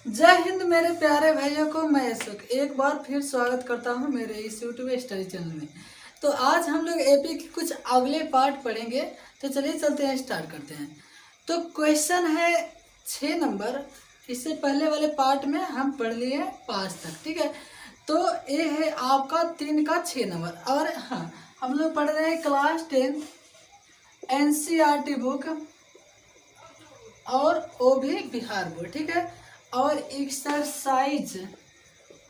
जय हिंद मेरे प्यारे भाइयों को, मैं अशोक एक बार फिर स्वागत करता हूं मेरे इस यूट्यूब स्टडी चैनल में। तो आज हम लोग एपी के कुछ अगले पार्ट पढ़ेंगे। तो चलिए चलते हैं, स्टार्ट करते हैं। तो क्वेश्चन है 6 नंबर। इससे पहले वाले पार्ट में हम पढ़ लिए 5 तक, ठीक है। तो ये है आपका 3 का 6 नंबर। और हाँ, हम लोग पढ़ रहे हैं क्लास 10 NCERT बुक, और वो भी बिहार बोर्ड, ठीक है। और एक्सरसाइज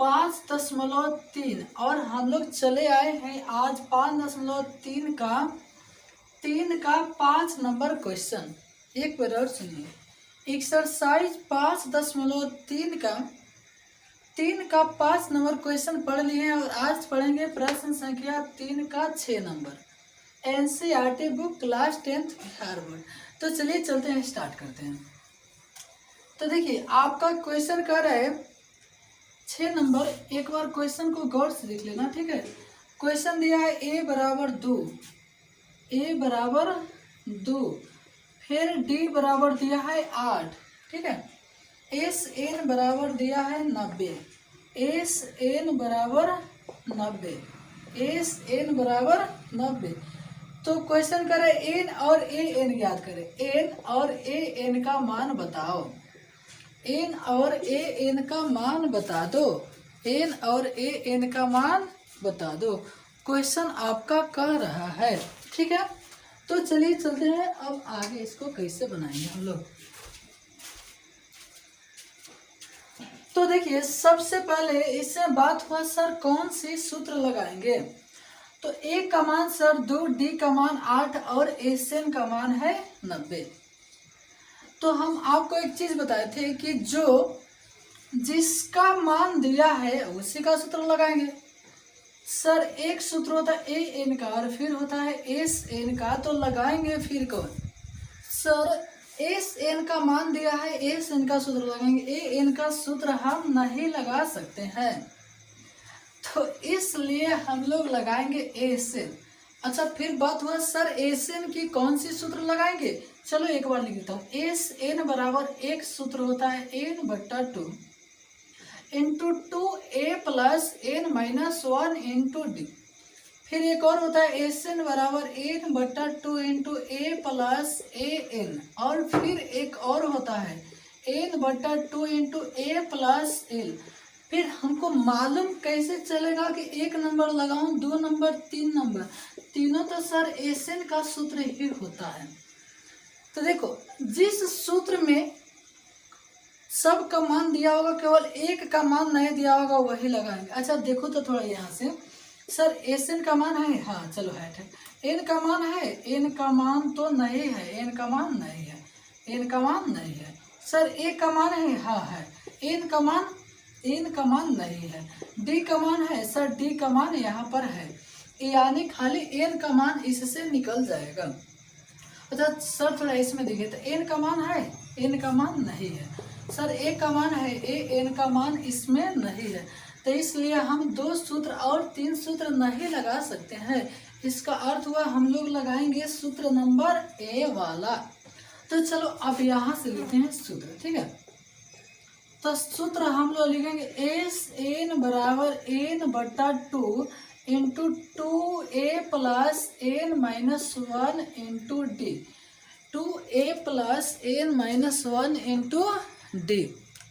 5.3 और हम लोग चले आए हैं आज 5.3 का 5 नंबर क्वेश्चन। एक बार और सुनिए, एक्सरसाइज 5.3 का 5 नंबर क्वेश्चन पढ़ लिए हैं। और आज पढ़ेंगे प्रश्न संख्या 3 का 6 number NCERT book class 10 Bihar board. तो चलिए चलते हैं, स्टार्ट करते हैं। तो देखिए आपका क्वेश्चन कर रहा है 6 नंबर। एक बार क्वेश्चन को गौर से देख लेना, ठीक है। क्वेश्चन दिया है a बराबर 2, फिर d बराबर दिया है 8, ठीक है। SN बराबर दिया है 90, SN बराबर 90। तो क्वेश्चन करे n और an ज्ञात करें। n और an का मान बताओ, n और an का मान बता दो, n और an का मान बता दो। क्वेश्चन आपका कह रहा है, ठीक है। तो चलिए चलते हैं, अब आगे इसको कैसे बनाएंगे हम लोग। तो देखिए सबसे पहले इससे बात हुआ सर कौन सी सूत्र लगाएंगे। तो a का मान सर 2, d का मान 8 और SN का मान है 90। तो हम आपको एक चीज बताए थे कि जो जिसका मान दिया है उसी का सूत्र लगाएंगे। सर एक सूत्र होता है AN का और फिर होता है SN का, तो लगाएंगे फिर कौन। सर SN का मान दिया है, SN का सूत्र लगाएंगे। AN का सूत्र हम नहीं लगा सकते हैं, तो इसलिए हम लोग लगाएंगे SN। अच्छा फिर बात हुआ सर SN की कौन सी सूत्र लगाएंगे। चलो एक बार लिख देता हूँ। SN बराबर एक सूत्र होता है n/2 into 2a plus n-1 into d। फिर एक और होता है SN बराबर n/2 into a plus an। और फिर एक और होता है n/2 into a plus l। फिर हमको मालूम कैसे चलेगा कि 1 नंबर लगाऊं, 2 नंबर, 3 नंबर, तीनों तो सर SN का सूत्र ही होता है। तो देखो जिस सूत्र में सब का मान दिया होगा, केवल एक का मान नहीं दिया होगा, वही लगाएंगे। अच्छा देखो तो थोड़ा यहाँ से, सर SN का मान है, हाँ चलो है, n का मान है, n का मान तो नहीं है, n का मान नहीं है, n का मान नहीं है। सर a का मान है, हाँ है, n का मान नहीं है। d का मान है, सर d का मान यहाँ पर है, यानी खाली n का मान इससे निकल जाएगा। अच्छा सर थोड़ा इसमें देखिए, तो n का मान है, n का मान नहीं है। सर a का मान है, n का मान इसमें नहीं है। तो इसलिए हम 2 सूत्र और 3 सूत्र नहीं लगा सकते हैं। इसका अर्थ हुआ हम लोग लगाएंगे सूत्र नंबर a वाला। तो चलो अब यहाँ से लिखते हैं सूत्र, ठीक है। तो सूत्र हम लोग लिखेंगे SN बराबर n/2 into 2a plus n-1 into d, 2a plus n-1 into d,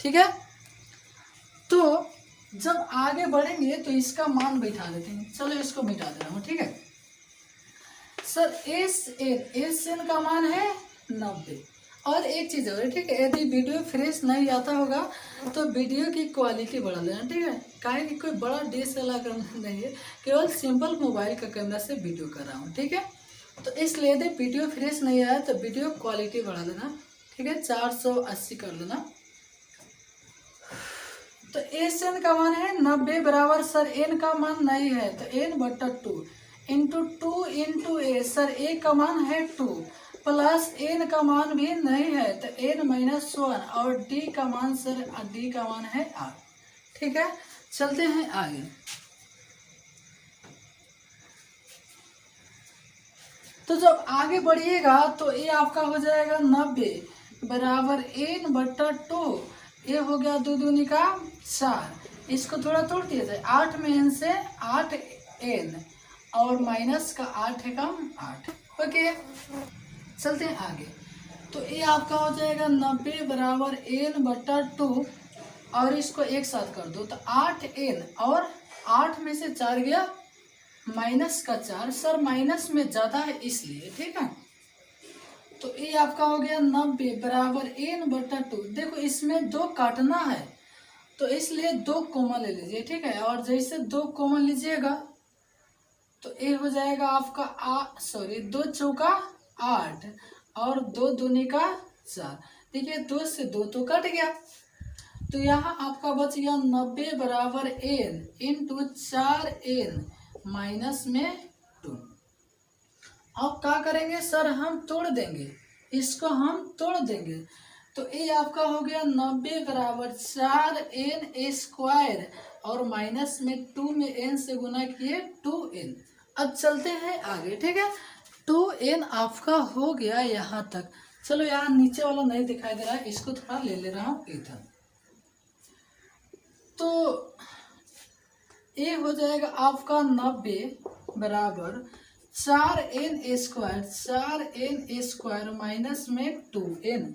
ठीक है। तो जब आगे बढ़ेंगे तो इसका मान बैठा देते हैं। चलो इसको मिटा दे रहा हूँ, ठीक है। सर SN का मान है 90। और एक चीज़ और है, ठीक है, यदि वीडियो फ्रेश नहीं आता होगा तो वीडियो की क्वालिटी बढ़ा लेना, ठीक है। काहे कि कोई बड़ा DSLR करना नहीं है, केवल सिंपल मोबाइल का कैमरा से वीडियो कर रहा हूँ, ठीक है। तो इसलिए यदि वीडियो फ्रेश नहीं आया तो वीडियो क्वालिटी बढ़ा देना, ठीक है, 480 कर लेना। तो SN का मान है 90 बराबर, सर n का मान नहीं है तो n/2 into 2 into a, sir a का मान है 2 प्लस n का मान भी नहीं है तो n-1 और d का मान, सर d का मान है 8, ठीक है। चलते हैं आगे। तो जब आगे बढ़िएगा तो ये आपका हो जाएगा 90 बराबर n/2 ये हो गया 2 दूनी का 4, इसको थोड़ा तोड़ दिया जाए, 8 में n से 8n और माइनस का 8 है कम 8। ओके, चलते हैं आगे। तो ये आपका हो जाएगा 90 बराबर n/2 और इसको एक साथ कर दो तो 8n और 8 में से 4 गया माइनस का 4, सर माइनस में ज़्यादा है इसलिए, ठीक है। तो ये आपका हो गया 90 बराबर n/2। देखो इसमें 2 काटना है तो इसलिए 2 कॉमन ले लीजिए, ठीक है। और जैसे 2 कॉमन लीजिएगा तो ये हो जाएगा आपका 2 चौका 8 और 2 दूनी का 4। देखिए 2 से 2 तो कट गया, तो यहाँ आपका बच गया 90 बराबर n इंटू 4n माइनस में 2। अब क्या करेंगे सर, हम तोड़ देंगे, इसको हम तोड़ देंगे। तो ये आपका हो गया 90 बराबर 4n² और माइनस में 2 में n से गुना किए 2n। अब चलते हैं आगे, ठीक है। 2n आपका हो गया यहाँ तक। चलो यहाँ नीचे वाला नहीं दिखाई दे रहा है, इसको थोड़ा ले रहा हूँ इधर। तो ये हो जाएगा आपका 90 बराबर 4n² माइनस में 2n।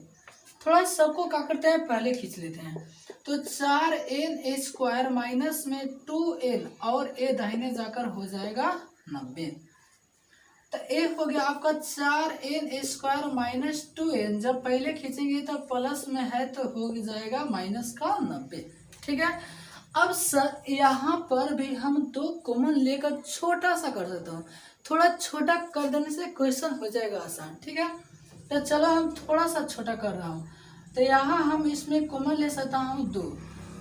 थोड़ा सबको क्या करते हैं, पहले खींच लेते हैं। तो 4n² माइनस में 2n और ए दाहिने जाकर हो जाएगा 90। तो ए हो गया आपका 4n² माइनस 2n। जब पहले खींचेंगे तो प्लस में है तो हो जाएगा माइनस का 90, ठीक है। अब सर यहाँ पर भी हम 2 कॉमन लेकर छोटा सा कर देता हूँ, थोड़ा छोटा कर देने से क्वेश्चन हो जाएगा आसान, ठीक है। तो चलो हम थोड़ा सा छोटा कर रहा हूँ। तो यहाँ हम इसमें कॉमन ले सकता हूँ 2,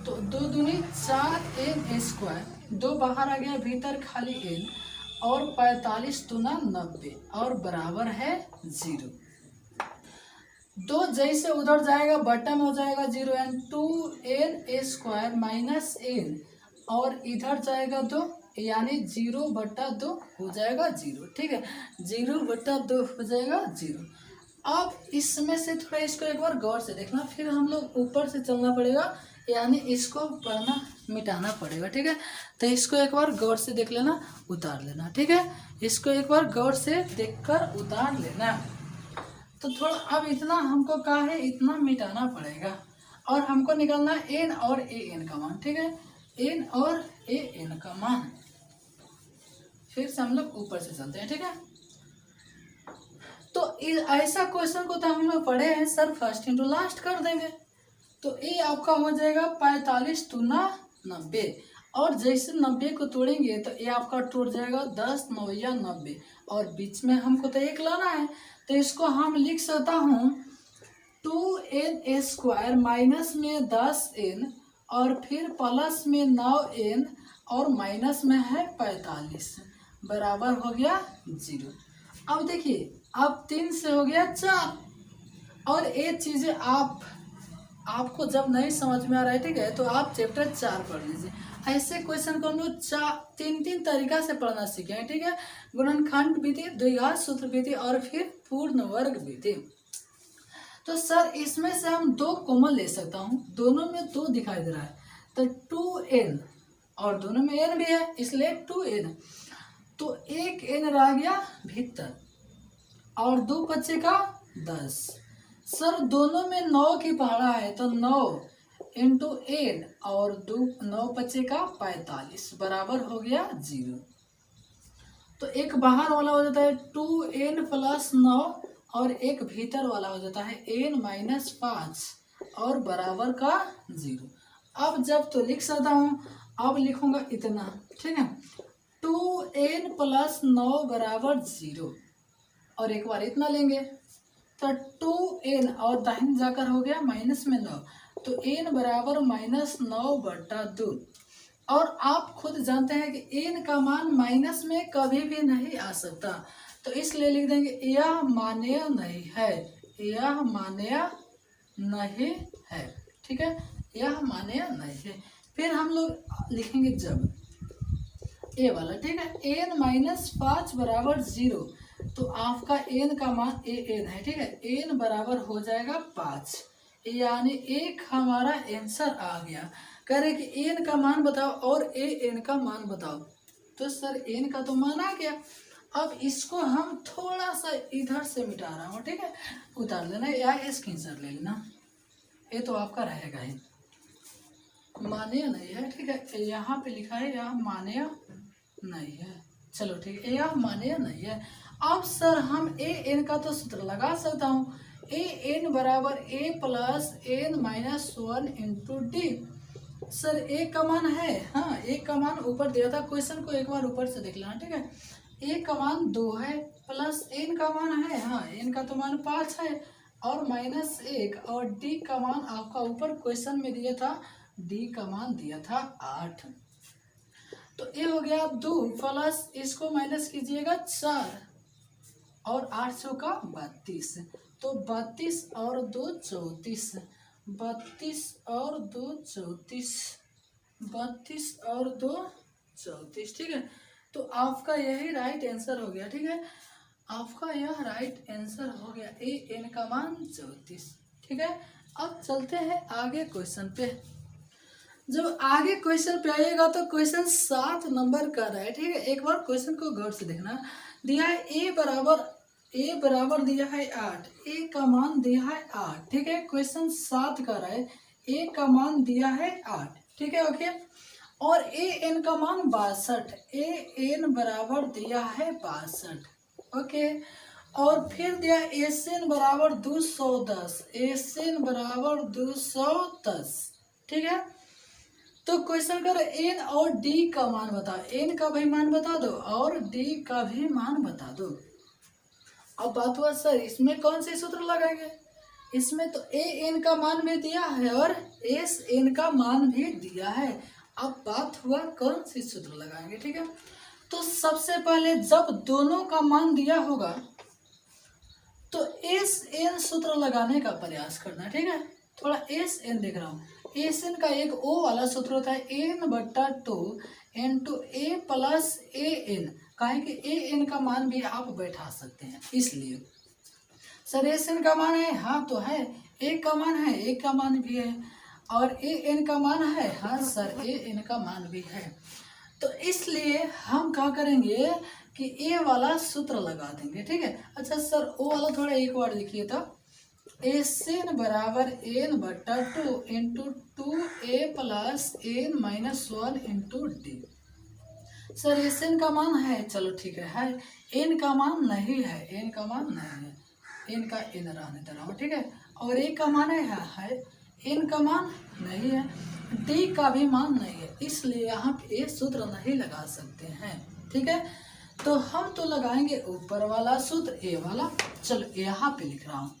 तो 2 दूनी 4n², 2 बाहर आ गया, भीतर खाली n और 45 दूना 90 और बराबर है 0। 2 जैसे उधर जाएगा बटन हो जाएगा 0n, 2n² माइनस n और इधर जाएगा 2 यानी 0/2 हो जाएगा 0, ठीक है। 0/2 हो जाएगा 0। अब इसमें से थोड़ा इसको एक बार गौर से देखना, फिर हम लोग ऊपर से चलना पड़ेगा, यानी इसको पढ़ना मिटाना पड़ेगा, ठीक है। तो इसको एक बार गौर से देख लेना, उतार लेना, ठीक है। इसको एक बार गौर से देखकर उतार लेना। तो थोड़ा अब इतना हमको क्या है, इतना मिटाना पड़ेगा और हमको निकालना n और an का मान, ठीक है। n और an का मान, फिर से हम लोग ऊपर से चलते हैं, ठीक है। तो ऐसा क्वेश्चन को तो हम लोग पढ़े हैं सर, फर्स्ट इंटू लास्ट कर देंगे। तो ये आपका हो जाएगा 45 दूना 90 और जैसे 90 को तोड़ेंगे तो ये आपका टूट जाएगा 10 9 या 90 और बीच में हमको तो 1 लाना है। तो इसको हम लिख सकता हूँ 2n² माइनस में 10n और फिर प्लस में 9n और माइनस में है 45 बराबर हो गया 0। अब देखिए अब 3 से हो गया 4 और ये चीज़ें आपको जब नहीं समझ में आ रहा है, ठीक है, तो आप चैप्टर 4 पढ़ लीजिए। ऐसे क्वेश्चन को हम लोग 3 तरीका से पढ़ना सीखे हैं, ठीक है। गुणनखंड विधि, द्विघात सूत्र विधि और फिर पूर्ण वर्ग विधि। तो सर इसमें से हम 2 कॉमन ले सकता हूँ, दोनों में 2 दिखाई दे रहा है तो 2n और दोनों में n भी है इसलिए 2n। तो 1 n रह गया भीतर और 2 बच्चे का 10। सर दोनों में 9 की पहाड़ा है तो 9 इंटू 8 और 9 बच्चे का 45 बराबर हो गया 0। तो एक बाहर वाला हो जाता है 2n प्लस 9 और एक भीतर वाला हो जाता है n माइनस 5 और बराबर का 0। अब जब तो लिख सकता हूँ, अब लिखूंगा इतना, ठीक है। 2n प्लस 9 बराबर 0 और एक बार इतना लेंगे तो 2n और दाहिने जाकर हो गया माइनस में 9 तो n बराबर -9/2। और आप खुद जानते हैं कि n का मान माइनस में कभी भी नहीं आ सकता, तो इसलिए लिख देंगे यह मान्य नहीं है, यह मान्य नहीं है, ठीक है, यह मान्य नहीं है। फिर हम लोग लिखेंगे जब ए वाला, ठीक है, n माइनस 5 बराबर 0 तो आपका n का मान an है, ठीक है। n बराबर हो जाएगा 5, यानी एक हमारा आंसर आ गया। कह रहे कि एन का मान बताओ और ए एन का मान बताओ। तो सर एन का तो मान आ गया। अब इसको हम थोड़ा सा इधर से मिटा रहा हूँ, ठीक है, उतार देना या स्क्रीनशॉट ले लेना। ये तो आपका रहेगा ही, मान्य नहीं है, ठीक है, यहाँ पे लिखा है यह मान्य नहीं है। चलो ठीक है, यह मान्य नहीं है। अब सर हम ए एन का तो सूत्र लगा सकता हूँ, ए एन बराबर A plus N minus one into D. Sir A का मान है, हाँ ए का मान ऊपर दिया था, क्वेश्चन को एक बार ऊपर से देख लेना, ठीक है। ए का मान 2 है प्लस एन का मान है, हाँ एन का तो मान 5 है और माइनस 1 और डी का मान आपका ऊपर क्वेश्चन में दिया था, डी का मान दिया था 8। तो ये हो गया 2 प्लस इसको माइनस कीजिएगा 4 और 8 चौका 32, तो 32 और 2 34, 32 और 2 34, 32 और 2 34, ठीक है। तो आपका यही राइट आंसर हो गया, ठीक है, आपका यह राइट आंसर हो गया, ए एन का मान 34, ठीक है। अब चलते हैं आगे क्वेश्चन पे। जब आगे क्वेश्चन पे आइएगा तो क्वेश्चन 7 नंबर का है, ठीक है। एक बार क्वेश्चन को गौर से देखना। दिया है ए बराबर दिया है 8, ए का मान दिया है 8, ठीक है। क्वेश्चन 7 का है, ए का मान दिया है 8, ठीक है, ओके। और ए एन का मान 62, ए एन बराबर दिया है 62, ओके। और फिर दिया एस एन बराबर 210, एस एन बराबर 210, ठीक है। तो क्वेश्चन कर एन और डी का मान बताओ, एन का भी मान बता दो और डी का भी मान बता दो। अब बात हुआ सर इसमें कौन से सूत्र लगाएंगे, इसमें तो ए एन का मान भी दिया है और एस एन का मान भी दिया है। अब बात हुआ कौन सी सूत्र लगाएंगे, ठीक है। तो सबसे पहले जब दोनों का मान दिया होगा तो एस एन सूत्र लगाने का प्रयास करना, ठीक है। थोड़ा एस एन देख रहा हूँ, एस एन का एक ओ वाला सूत्र होता है एन बट्टा 2 into A plus A N, काहे कि ए एन का मान भी आप बैठा सकते हैं, इसलिए सर एस एन का मान है, हाँ तो है, ए का मान है, ए का मान भी है और ए एन का मान है, हाँ सर ए एन का मान भी है। तो इसलिए हम क्या करेंगे कि ए वाला सूत्र लगा देंगे, ठीक है। अच्छा सर ओ वाला थोड़ा एक बार देखिए तो, एस एन बराबर एन बट्टा 2 into 2a plus N minus 1 into D. सर एस एन का मान है, चलो ठीक है, एन का मान नहीं है, एन का मान नहीं है, एन का एन रहने दे रहा हूँ, ठीक है। और ए का मान है, एन का मान नहीं है, डी का भी मान नहीं है, इसलिए यहाँ पे ये सूत्र नहीं लगा सकते हैं, ठीक है। तो हम तो लगाएंगे ऊपर वाला सूत्र ए वाला, चलो यहाँ पे लिख रहा हूँ।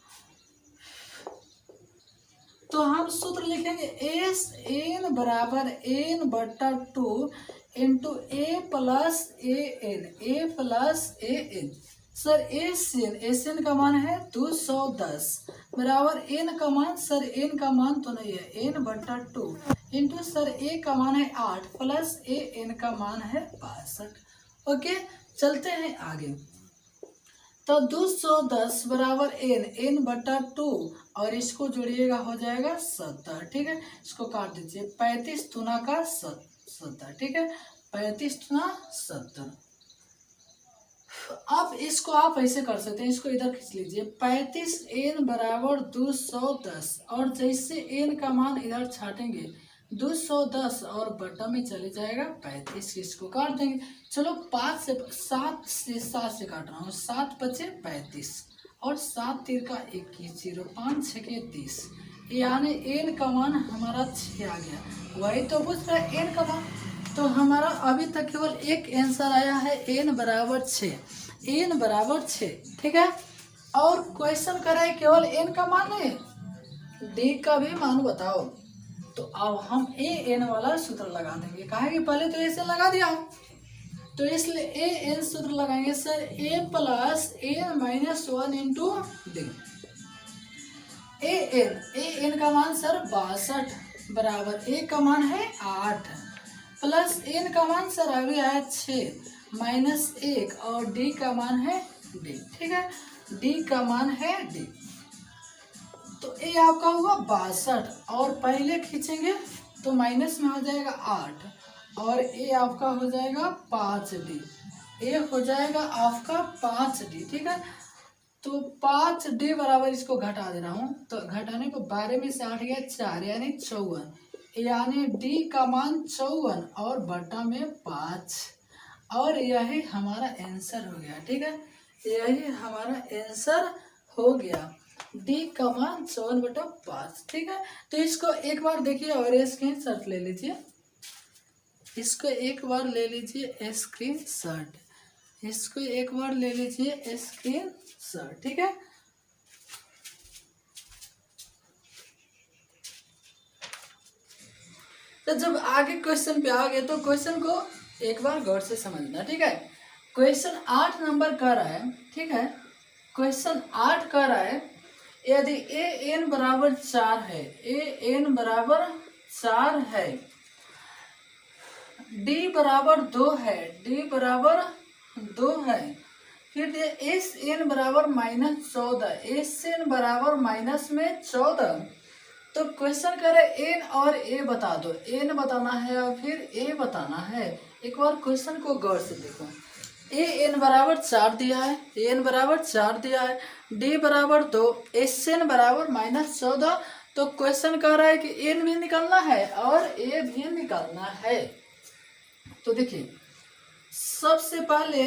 तो हम सूत्र लिखेंगे एस एन बराबर एन बट्टा 2 into A plus A N, A plus A N. Sir S N का मान है 210 बराबर एन का मान, सर एन का मान तो नहीं है, एन बट्टा 2 इंटू सर ए का मान है 8 प्लस ए एन का मान है 62, ओके। चलते हैं आगे। तो 210 बराबर एन बट्टा 2 और इसको जोड़िएगा हो जाएगा 70, ठीक है। इसको काट दीजिए, 35 गुना का 70, ठीक है, 35 गुना 70। अब इसको आप ऐसे कर सकते हैं, इसको इधर खींच लीजिए, 35 एन बराबर 210 और जैसे एन का मान इधर छाटेंगे 210 और बट्टा में चले जाएगा 35, इसको काट देंगे। चलो 7 से काट रहा हूँ, 7 बचे 35 और 7 तीर का 21, 0 5 6 के 30, यानी एन का मान हमारा 6 आ गया। वही तो पूछ रहा है एन का मान, तो हमारा अभी तक केवल एक आंसर आया है एन बराबर 6, एन बराबर 6, ठीक है। और क्वेश्चन कर रहे केवल एन का मान नहीं, डी का भी मान बताओ। तो अब हम ए एन वाला सूत्र लगा देंगे, कहा कि पहले तो ऐसे लगा दिया हूँ, तो इसलिए ए एन सूत्र लगाएंगे sir A plus N minus 1 into D. A N का मान सर 62 बराबर ए का मान है 8 प्लस एन का मान सर अभी आया 6 माइनस 1 और डी का मान है डी, ठीक है, डी का मान है डी। तो ए आपका हुआ 62 और पहले खींचेंगे तो माइनस में हो जाएगा 8 और ए आपका हो जाएगा 5D। ए हो जाएगा आपका 5D, ठीक है। तो 5D बराबर इसको घटा दे रहा हूँ, तो घटाने को 12 में से 8 गया 4 यानी 54, यानी D का मान 54 और बटा में 5, और यही हमारा आंसर हो गया, ठीक है। यही हमारा आंसर हो गया, डी का मान 54/5, ठीक है। तो इसको एक बार देखिए और स्क्रीन शॉट ले लीजिए, इसको एक बार ले लीजिए स्क्रीन शॉट, इसको एक बार ले लीजिए स्क्रीन शॉट, ठीक है। तो जब आगे क्वेश्चन पे आ गए तो क्वेश्चन को एक बार गौर से समझना, ठीक है। क्वेश्चन 8 नंबर कर रहा है, ठीक है। क्वेश्चन 8 कर रहा है, यदि ए एन बराबर 4 है, ए एन बराबर 4 है, डी बराबर 2 है, डी बराबर 2 है, फिर एस एन बराबर -14, एस एन बराबर माइनस में 14। तो क्वेश्चन करे एन और ए बता दो, एन बताना है और फिर ए बताना है। एक बार क्वेश्चन को गौर से देखो, ए एन बराबर 4 दिया है, एन बराबर 4 दिया है, डी बराबर 2, एस एन बराबर -14। तो क्वेश्चन कह रहा है कि एन भी निकालना है और ए भी निकालना है। तो देखिए सबसे पहले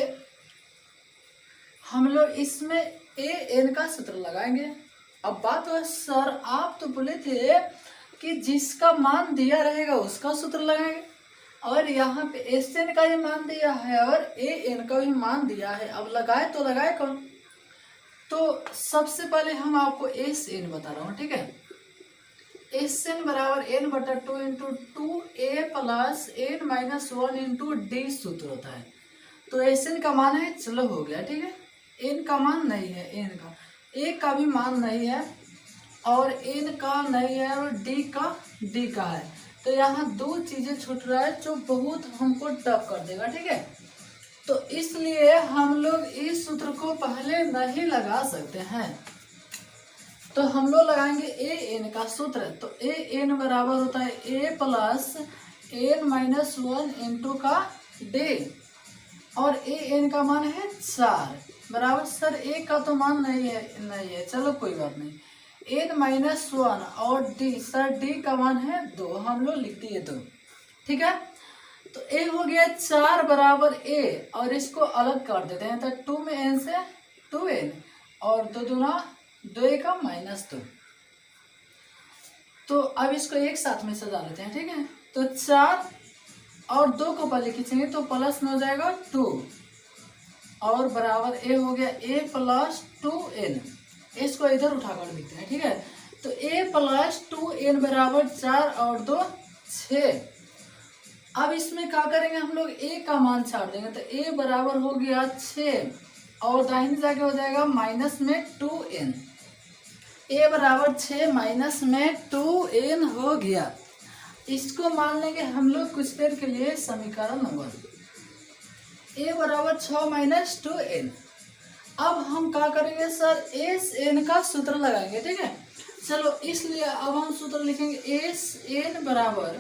हम लोग इसमें ए एन का सूत्र लगाएंगे। अब बात है सर आप तो बोले थे कि जिसका मान दिया रहेगा उसका सूत्र लगाएंगे, और यहाँ पे एस एन का भी मान दिया है और ए एन का भी मान दिया है, अब लगाए तो लगाए कौन। तो सबसे पहले हम आपको एस एन बता रहा हूँ, ठीक है। एस एन बराबर एन बटा 2 into 2a plus n -1 into D सूत्र होता है। तो एस एन का मान है, चलो हो गया, ठीक है। एन का मान नहीं है, एन का ए का भी मान नहीं है और एन का नहीं है और डी का है। तो यहाँ दो चीजें छूट रहा है जो बहुत हमको टफ कर देगा, ठीक है। तो इसलिए हम लोग इस सूत्र को पहले नहीं लगा सकते हैं, तो हम लोग लगाएंगे ए एन का सूत्र। तो ए एन बराबर होता है ए प्लस एन -1 इंटू का डी, और ए एन का मान है 4 बराबर, सर ए का तो मान नहीं है, चलो कोई बात नहीं। एन -1 और डी, सर डी का मान है 2, हम लोग लिख दिए 2, ठीक है। तो ए हो गया 4 बराबर ए, और इसको अलग कर देते हैं, तो 2 में एन से 2n और 2 दूना 2 का -2। तो अब इसको एक साथ में सजा लेते हैं, ठीक है। तो 4 और 2 को पहले खींचेंगे तो प्लस में हो जाएगा 2 और बराबर ए हो गया a प्लस 2n, इसको इधर उठाकर लिखते हैं, ठीक है। तो a प्लस 2n बराबर 4 और 2 6। अब इसमें क्या करेंगे हम लोग, a का मान छाड़ देंगे, तो a बराबर हो गया 6 और दाहिने जाके हो जाएगा माइनस में 2n, a बराबर 6 माइनस में 2n हो गया। इसको मान लेंगे हम लोग कुछ देर के लिए समीकरण नंबर, a बराबर 6 - 2n। अब हम क्या करेंगे सर, एस एन का सूत्र लगाएंगे, ठीक है। चलो इसलिए अब हम सूत्र लिखेंगे एस एन बराबर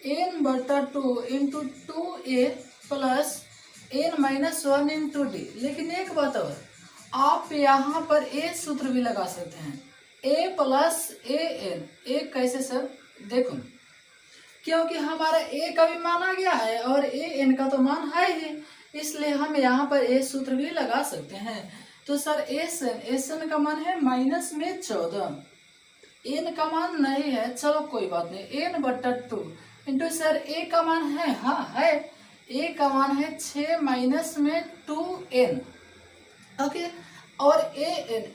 n बटा 2 into 2a plus n -1 into D. लेकिन एक बात और, आप यहाँ पर ए सूत्र भी लगा सकते हैं, a प्लस ए एन। ए कैसे सर, देखो क्योंकि हमारा ए का भी मान आ गया है और ए एन का तो मान है ही, इसलिए हम यहाँ पर ए सूत्र भी लगा सकते हैं। तो सर एस एन का मान है -14, एन का मान नहीं है, चलो कोई बात नहीं, n बटा 2 इंटू सर ए का मान है, हाँ है, ए का मान है 6 माइनस में 2n, ओके। और ए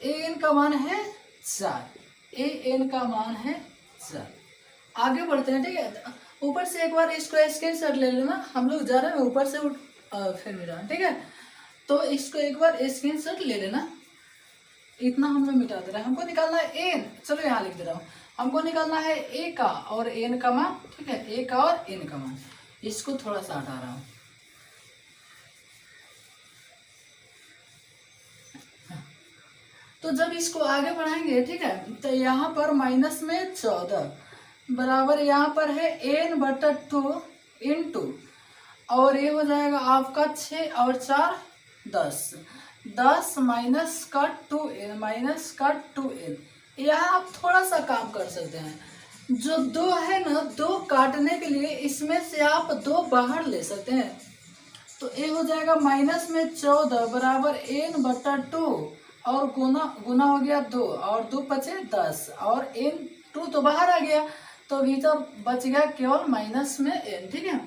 एन का मान है 4, ए एन का मान है 4। आगे बढ़ते हैं, ठीक है। ऊपर से एक बार इसको स्क्रीनशॉट ले लेना, हम लोग जा रहे हैं ऊपर से फिर मिटा, ठीक है। तो इसको एक बार स्क्रीनशॉट ले लेना, इतना हम लोग मिटा दे रहे हैं। हमको निकालना है एन, चलो यहाँ लिख दे रहा हूँ, हमको निकालना है ए का और एन का मान, ठीक है, ए का और एन का मान। इसको थोड़ा सा हटा रहा हूँ, तो जब इसको आगे बढ़ाएंगे, ठीक है, तो यहाँ पर माइनस में 14 बराबर यहाँ पर है n/2 इंटू, और ये हो जाएगा आपका 6 और 4 10, 10 माइनस का 2n। यहाँ आप थोड़ा सा काम कर सकते हैं, जो 2 है ना, 2 काटने के लिए इसमें से आप 2 बाहर ले सकते हैं। तो ये हो जाएगा माइनस में 14 बराबर n/2 और गुना हो गया 2 और 2 बचे 10 और n2 तो बाहर आ गया, तो भीतर बच गया केवल माइनस में n। ठीक है,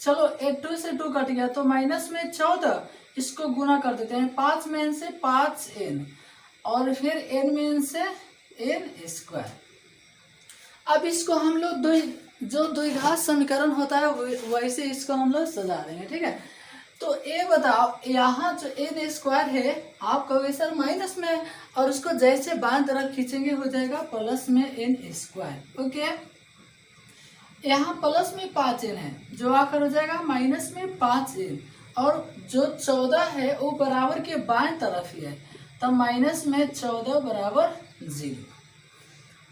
चलो 2 से 2 कट गया, तो माइनस में 14 इसको गुना कर देते हैं, 5 में n से 5n और फिर n में n से n²। अब इसको हम लोग जो द्विघात समीकरण होता है वैसे इसको हम लोग सजा देंगे। ठीक है, तो ये बताओ, यहाँ जो n² है आप कहोगे सर माइनस में है, और उसको जैसे बाएं तरफ खींचेंगे हो जाएगा प्लस में n²। ओके, यहाँ प्लस में 5n है, जो आकर हो जाएगा माइनस में 5n, और जो 14 है वो बराबर के बाएं तरफ ही है, तो माइनस में 14 बराबर 0।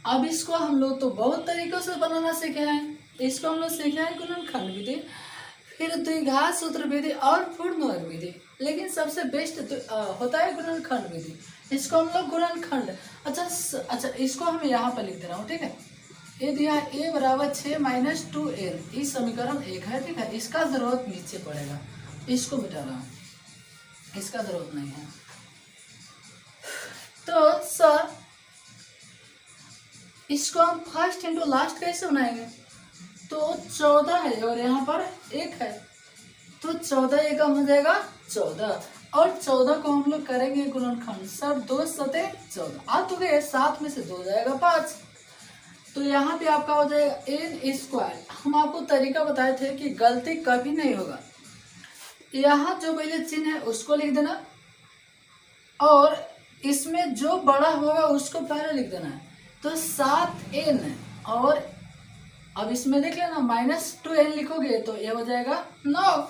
अब इसको हम लोग तो बहुत तरीकों से बनाना सीखे हैं। इसको हम लोग सीखे हैं गुणनखंड विधि, फिर द्विघात सूत्र विधि और पूर्ण वर्ग विधि, लेकिन सबसे बेस्ट होता है गुणनखंड विधि। इसको हम लोग गुणनखंड, अच्छा इसको हम यहाँ पर लिख दे रहा हूँ। ठीक है, ये दिया a बराबर 6 माइनस 2n, इस समीकरण 1 है। ठीक है, इसका जरूरत नीचे पड़ेगा, इसको मिटा रहा हूँ, इसका जरूरत नहीं है। तो सर इसको हम फर्स्ट इंटू लास्ट कैसे बनाएंगे? तो 14 है और यहाँ पर 1 है, तो 14 एकम हो जाएगा 14, और 14 को हम लोग करेंगे गुणनखंड। सर 2 सते 14 आ तो गए, 7 में से 2 जाएगा 5, तो यहाँ पे आपका हो जाएगा n²। हम आपको तरीका बताए थे कि गलती कभी नहीं होगा, यहाँ जो पहले चिन्ह है उसको लिख देना, और इसमें जो बड़ा होगा उसको पहले लिख देना है। तो 7n, और अब इसमें देख लेना -2n लिखोगे तो ये हो जाएगा 9,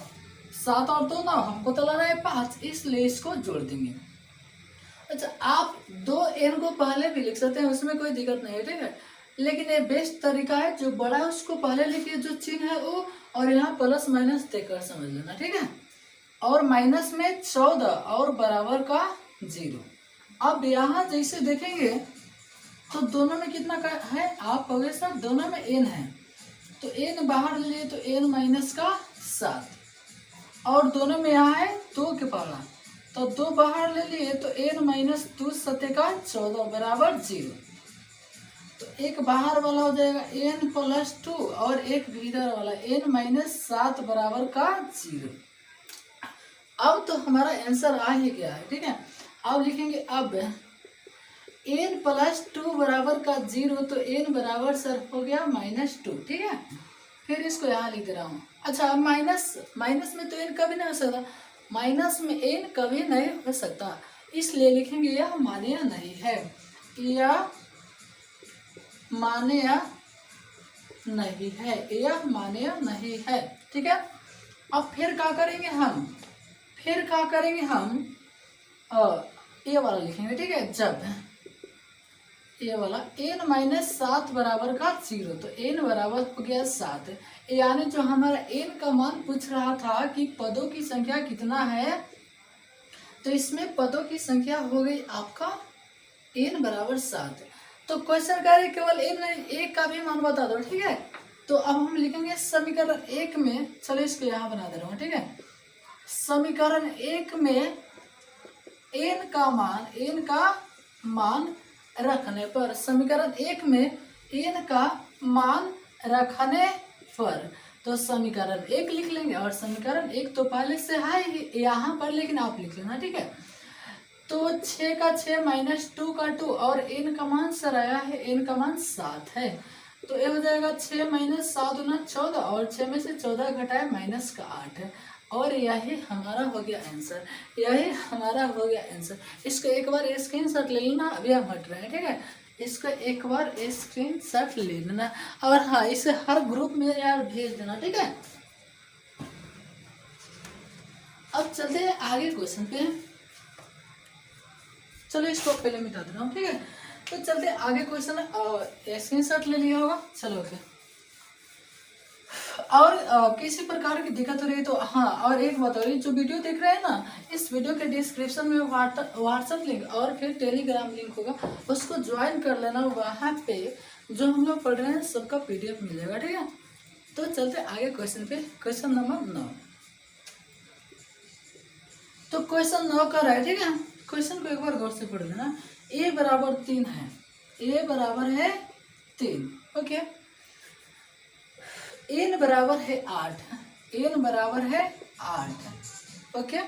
7 और 2 9, हमको तो लाना है 5, इसलिए इसको जोड़ देंगे। अच्छा, आप 2n को पहले भी लिख सकते हैं, उसमें कोई दिक्कत नहीं है। ठीक है, लेकिन ये बेस्ट तरीका है, जो बड़ा है उसको पहले लिखिए, जो चिन्ह है वो, और यहाँ प्लस माइनस देकर समझ लेना। ठीक है, और माइनस में 14 और बराबर का 0। अब यहाँ जैसे देखेंगे तो दोनों में कितना का है, आप कहोगे सर दोनों में n है, तो n बाहर ले लिए तो n माइनस का 7, और दोनों में यहाँ है 2 के पहला, तो 2 बाहर ले लिए तो n माइनस 2 सते का 14 बराबर 0। तो एक बाहर वाला हो जाएगा n प्लस 2 और एक भीतर वाला n माइनस 7 बराबर का 0। अब तो हमारा आंसर आ ही गया है। ठीक है, अब लिखेंगे अब n प्लस 2 बराबर का 0, तो n बराबर सर हो गया -2। ठीक है, फिर इसको यहाँ लिख दे रहा हूँ। अच्छा, माइनस में तो n कभी नहीं हो सकता, माइनस में n कभी नहीं हो सकता, इसलिए लिखेंगे यह मान्य नहीं है, यह मान्य नहीं है, यह मान्य नहीं है। ठीक है, अब फिर क्या करेंगे हम, ये वाला लिखेंगे। ठीक है, जब ये वाला n माइनस 7 बराबर का 0, तो n बराबर हो गया 7, यानी जो हमारा n का मान पूछ रहा था कि पदों की संख्या कितना है, तो इसमें पदों की संख्या हो गई आपका n बराबर 7। तो क्वेश्चन कार्य केवल n नहीं, एक का भी मान बता दो। ठीक है, तो अब हम लिखेंगे समीकरण 1 में, चलो इसको यहाँ बना दे रहा हूँ। ठीक है, समीकरण 1 में n का मान रखने पर, समीकरण 1 में n का मान रखने पर, तो समीकरण 1 लिख लेंगे, और समीकरण 1 तो पहले से है यहाँ पर, लेकिन आप लिख लेना। ठीक है, तो 6 का 6 माइनस 2 का 2, और n का मान सर आया है, n का मान 7 है, तो ये हो जाएगा 6 माइनस 7 गुना 14, और 6 में से 14 घटाए माइनस का 8 है, और यही हमारा हो गया आंसर, यही हमारा हो गया आंसर। इसको एक बार स्क्रीनशॉट ले लेना, अभी हम हट रहे हैं। ठीक है, इसको एक बार स्क्रीनशॉट ले लेना, और हाँ, इसे हर ग्रुप में यार भेज देना। ठीक है, अब चलते हैं आगे क्वेश्चन पे। चलो इसको पहले मिटा दे रहा हूँ, ठीक है। तो चलते आगे क्वेश्चन, स्क्रीनशॉट ले लिया होगा, चलो ओके। और किसी प्रकार की दिक्कत हो रही है तो हाँ, और एक बात, और जो वीडियो देख रहे हैं ना, इस वीडियो के डिस्क्रिप्शन में व्हाट्सएप लिंक और फिर टेलीग्राम लिंक होगा, उसको ज्वाइन कर लेना। वहाँ पे जो हम लोग पढ़ रहे हैं सबका PDF मिलेगा, ठीक है। तो चलते आगे क्वेश्चन पे, क्वेश्चन नंबर 9। तो क्वेश्चन 9 कर रहा है, ठीक है। क्वेश्चन को एक बार गौर से पढ़ लेना। a बराबर 3 है, a बराबर है 3, ओके। n बराबर है 8, n बराबर है 8, ओके।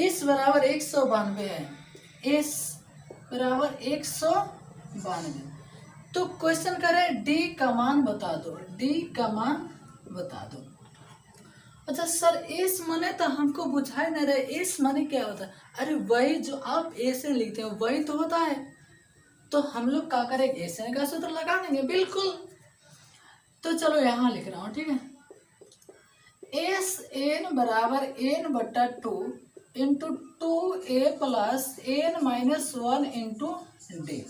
s बराबर 192 है, s बराबर 192। तो क्वेश्चन करें d का मान बता दो, d का मान बता दो। अच्छा सर, एस माने तो हमको बुझाए नहीं रहे, एस माने क्या होता है? अरे वही जो आप ऐसे लिखते हो वही तो होता है। तो हम लोग क्या करेंगे, ऐसे का सूत्र लगा देंगे, बिल्कुल। तो चलो यहाँ लिख रहा हूँ, ठीक है। एस एन बराबर n बट्टा 2 into 2a plus n minus 1 into D.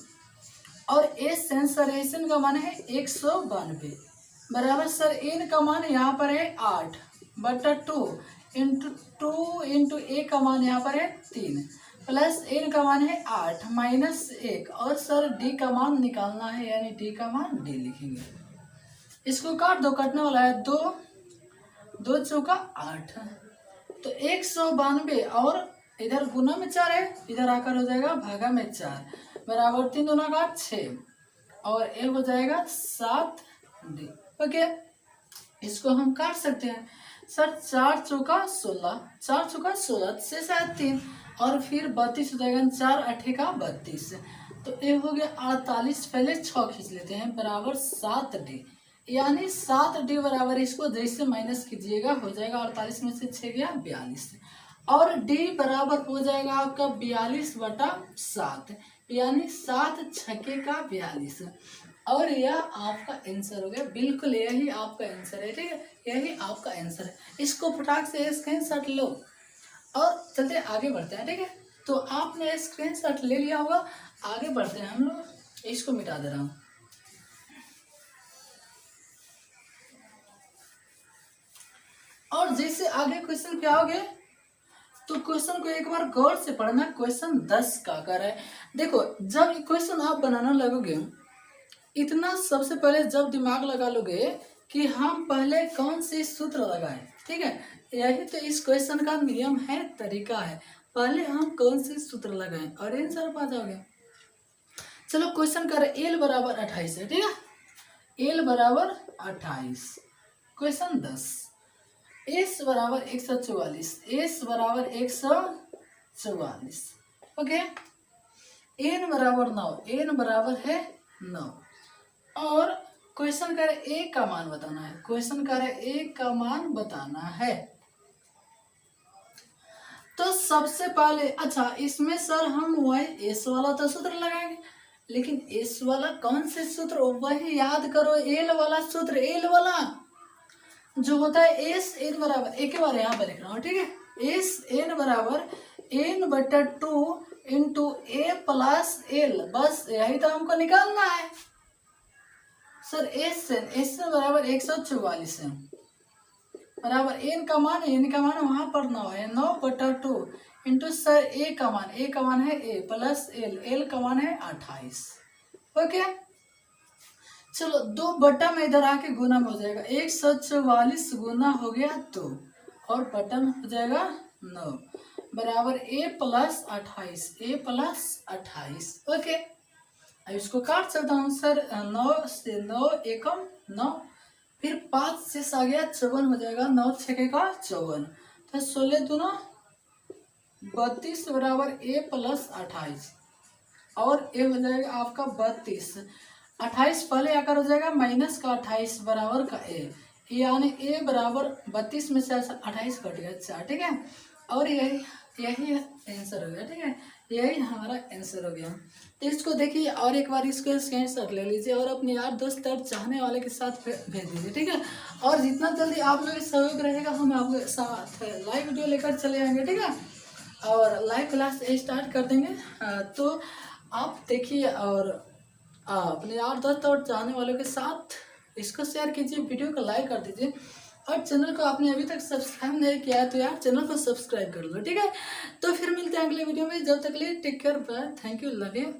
और S N sir, S N का मान है 192 बराबर सर n का मान यहाँ पर है 8 बटा 2 इंटू ए का मान यहाँ पर है 3 प्लस n का मान है 8 माइनस 1, और सर d का मान निकालना है, यानी d का मान d लिखेंगे। इसको काट दो, कटने वाला है 2 2 चौका 8, तो 192 और इधर गुना में 4 है, इधर आकर हो जाएगा भागा में 4 बराबर 3 दूना का 6 और ए हो जाएगा 7d, ओके। इसको हम काट सकते हैं सर, 4 चौका 16, 4 चौका 16 से 3 और फिर 32 हो जाएगा, 4 8 का 32, तो ये हो गया 48। पहले 6 खींच लेते हैं बराबर 7d, यानी 7d बराबर, इसको जैसे माइनस कीजिएगा हो जाएगा 48 में से 6 गया 42, और d बराबर हो जाएगा आपका 42 बटा 7, यानी 7 छक्के का 42, और यह आपका आंसर हो गया। बिल्कुल यही आपका आंसर है, ठीक है, यही आपका आंसर है। इसको फटाक से स्क्रीनशॉट लो और चलते आगे बढ़ते हैं, ठीक है। तो आपने स्क्रीनशॉट ले लिया होगा, आगे बढ़ते हैं हम लोग। इसको मिटा दे रहा हूँ। और जैसे आगे क्वेश्चन पे आओगे तो क्वेश्चन को एक बार गौर से पढ़ना। क्वेश्चन 10 का कर है, देखो जब क्वेश्चन आप बनाना लगोगे, इतना सबसे पहले जब दिमाग लगा लोगे कि हम पहले कौन से सूत्र लगाएं, ठीक है, यही तो इस क्वेश्चन का नियम है, तरीका है। पहले हम कौन से सूत्र लगाएं और आंसर पा जाओगे। चलो क्वेश्चन कर एल बराबर 28 है, ठीक है, एल बराबर 28। क्वेश्चन 10, एस बराबर 144, एस बराबर 144, ओके। एन बराबर 9, एन बराबर है 9, और क्वेश्चन कर ए का मान बताना है, क्वेश्चन कर ए का मान बताना है। तो सबसे पहले, अच्छा इसमें सर हम वही एस वाला तो सूत्र लगाएंगे, लेकिन एस वाला कौन से सूत्र, वही याद करो, एल वाला सूत्र, एल वाला जो होता है एस एन बराबर, एक बार यहाँ पर लिख रहा हूँ, ठीक है, एस एन बराबर एन बटा 2 इंटू ए प्लस एल, बस यही तो हमको निकालना है सर। एस एन बराबर 144 है बराबर एन का मान, एन का मान वहां पर 9 है, 9 बटा 2 इंटू सर ए का मान, ए का मान है ए प्लस एल, एल का मान है 28, ओके। चलो 2 बटा में इधर आके गुना में हो जाएगा, 144 गुना हो गया 2 और बटा में हो जाएगा 9 बराबर A plus 28, A plus 28, okay. अब इसको काट सकता हूँ सर, 9 से 9 एकम 9, फिर 5 से आ गया 54 हो जाएगा, 9 छके का 54, तो 16 दूना 32 बराबर ए प्लस 28, और ए हो जाएगा आपका 32, 28 पहले आकर हो जाएगा माइनस का 28 बराबर का ए, यानी ए बराबर 32 में से 28 कट गया 4, ठीक है, और यही आंसर हो गया, ठीक है, यही हमारा आंसर हो गया। तो इसको देखिए और एक बार इसको स्क्रीनशॉट ले लीजिए और अपने यार दोस्त और चाहने वाले के साथ भेज दीजिए, ठीक है। और जितना जल्दी आप लोग सहयोग रहेगा हम आपके साथ लाइव वीडियो लेकर चले आएंगे, ठीक है। और लाइव क्लास स्टार्ट कर देंगे। तो आप देखिए और अपने यार दोस्त और चाहने वालों के साथ इसको शेयर कीजिए, वीडियो को लाइक कर दीजिए और चैनल को आपने अभी तक सब्सक्राइब नहीं किया है तो यार चैनल को सब्सक्राइब कर लो, ठीक है। तो फिर मिलते हैं अगले वीडियो में, जब तक के लिए take care, bye, thank you, love you.